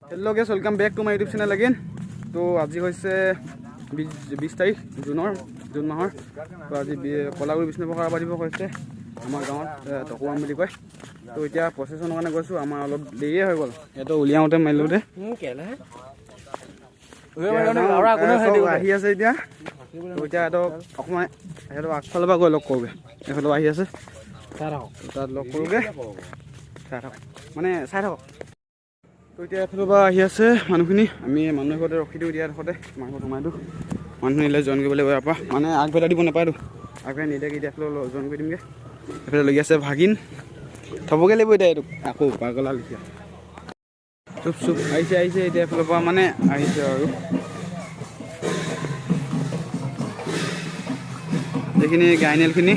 Hello guys, welcome back to my YouTube channel again. So আজি হৈছে 20 তাৰিখ June মাহৰ তো আজি কলাগুৰি বিষ্ণু প্ৰসাদ পাতিব কৈছে আমাৰ গাঁৱত টকুৱাম বুলি কয় তো এতিয়া প্ৰচেছনৰ কাৰণে গৈছো আমাৰ অলপ দেৰিয়ে হৈ গ'ল এটো উলিয়াওতে মাইলোতে আহি আছে এতিয়া তো এতিয়া এটো অকমান এটো আগফালৰ পৰা গৈ লগ কৰোগে এফালে আহি আছে তাত লগ কৰোগে মানে চাই থাকক তো এতিয়া এফালৰ পৰা আহি আছে মানুহখিনি আমি মানুহৰ ঘৰতে ৰখি দিওঁ দিয়া দেখতে মাংস সোমাই দিওঁ মানুহ নিলে জইন কৰিবলৈ গৈ আপা মানে আগবেলা দিব নাপায়তো আগবেলা নিদিয়াকৈ এতিয়া এফালে জইন কৰি দিমগৈ এফালে লাগি আছে ভাগিন থ'বগৈ লাগিব এতিয়া এইটো আকৌ পাগলা লিখীয়া চুপ চুপ আহিছে এতিয়া এফালৰ পৰা মানে আহিছে আৰু এইখিনি গাইনেলখিনি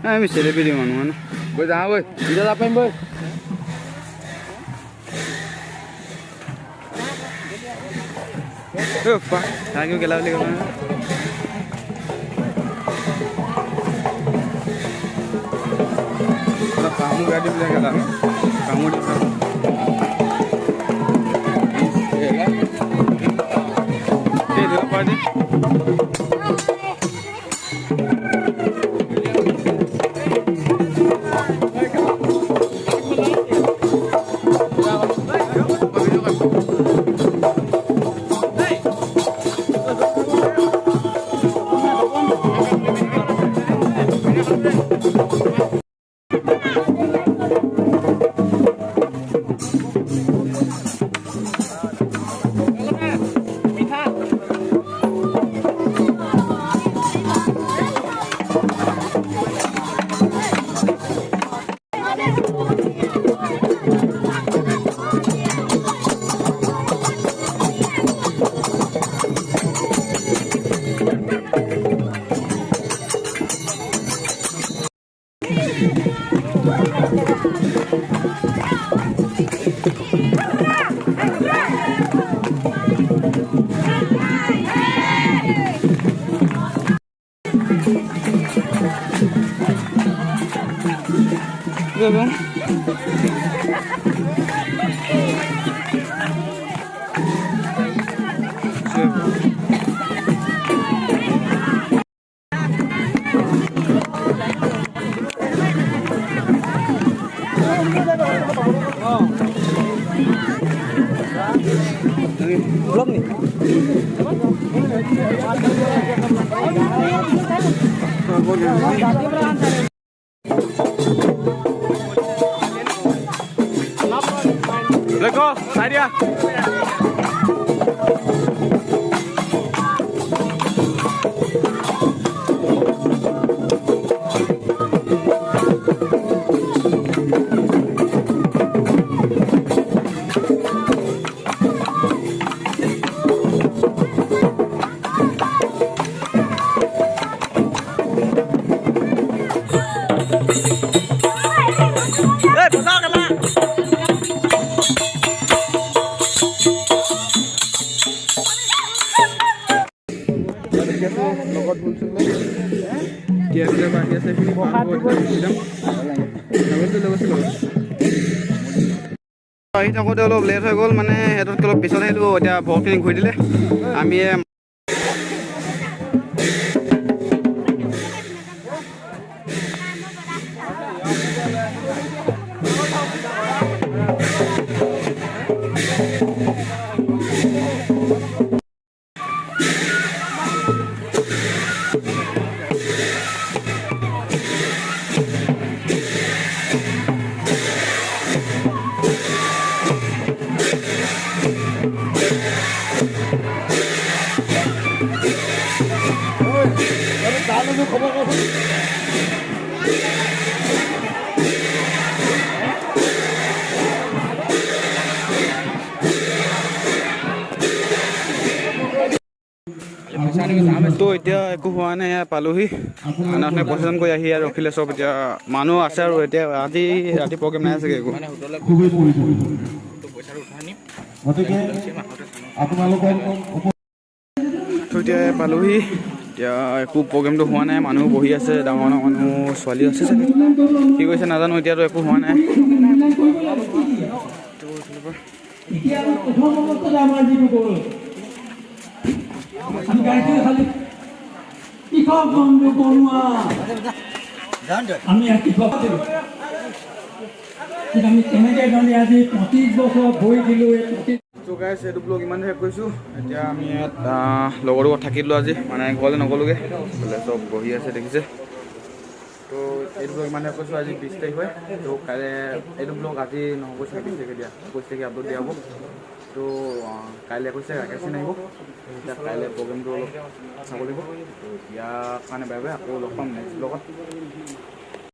আমি চেলিব্ৰিটি মানুহ মানে বৈ যাওঁ বৈ এতিয়া যাব পাৰিম বৈ থাকিও গেলা বুলি ক'ব কামো গাড়ী বিলাক গেলা কামো পাৰ্টি Let's go, Nadia. আহি থাকোঁতে অলপ লেট হৈ গ'ল মানে সিহঁততকৈ অলপ পিছত আহিলোঁ এতিয়া বহুতখিনি ঘূৰি দিলে আমি তো এতিয়া একো হোৱা নাই পালোহি মানুহে প্ৰচেছন কৰি আহি আৰু ৰখিলে চব এতিয়া মানুহ আছে আৰু এতিয়া আজি ৰাতি প্ৰগ্ৰেম নাই চাগে একো তো এতিয়া পালোহি এতিয়া একো প্ৰগ্ৰেমটো হোৱা নাই, মানুহ বহি আছে, ডাঙৰ ডাঙৰ মানুহ ছোৱালী আছে চাগে, কি কৈছে নাজানো, এতিয়াতো একো হোৱা নাই। আমি কেনেকৈ জানি আজি 25 বছৰ ভৰি দিলোঁ। তো গাইছ এইটো ব্লগ ইমান শেষ কৰিছোঁ। এতিয়া আমি ইয়াত লগৰটো ঘৰত থাকি দিলোঁ আজি, মানে ঘৰলৈ নগ'লোগৈ, বোলে চব বহি আছে দেখিছে। তো এইটো ব্লগ ইমান শেষ কৰিছোঁ, আজি 20 তাৰিখ হয়। তো কাইলৈ এইটো ব্লগ আজি নহ'ব চাগে, 20 তাৰিখে দিয়া, 25 তাৰিখে আপলোড দিয়া হ'ব। তো কাইলৈ কৈছে ৰাকেশ সিং আহিব, এতিয়া কাইলৈ প্ৰগ্ৰেমটো অলপ চাব লাগিব। তো ইয়াৰ কাৰণে বাই বাই, আকৌ লগ পাম নেক্সট ব্লগত।